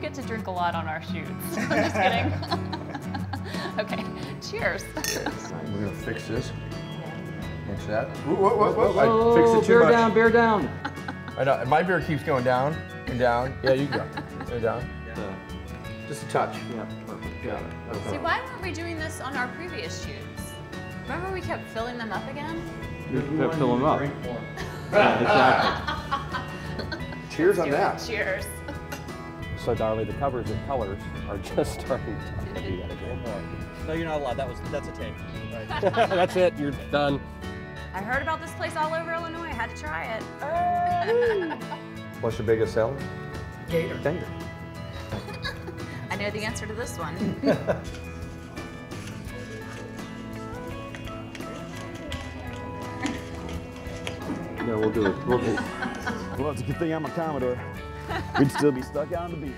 get to drink a lot on our shoots. I'm just kidding. Okay, cheers. We're gonna fix this. Fix that. Whoa, I fixed it too bear much. down, bear down. I know, my beer keeps going down and down. Yeah, you go. Go down. Yeah. Just a touch. Yeah, perfect. Got it. See, why weren't we doing this on our previous shoots? Remember we kept filling them up again? You kept filling them up. Yeah, exactly. Cheers on that. Cheers. So, Darley, the covers and colors are just starting to be at a good more. No, you're not allowed. That's a take. Right. That's it. You're done. I heard about this place all over Illinois. I had to try it. What's your biggest seller? Gator. Gator. I know the answer to this one. Yeah, we'll do it. Well, it's a good thing I'm a Commodore. We'd still be stuck out on the beach.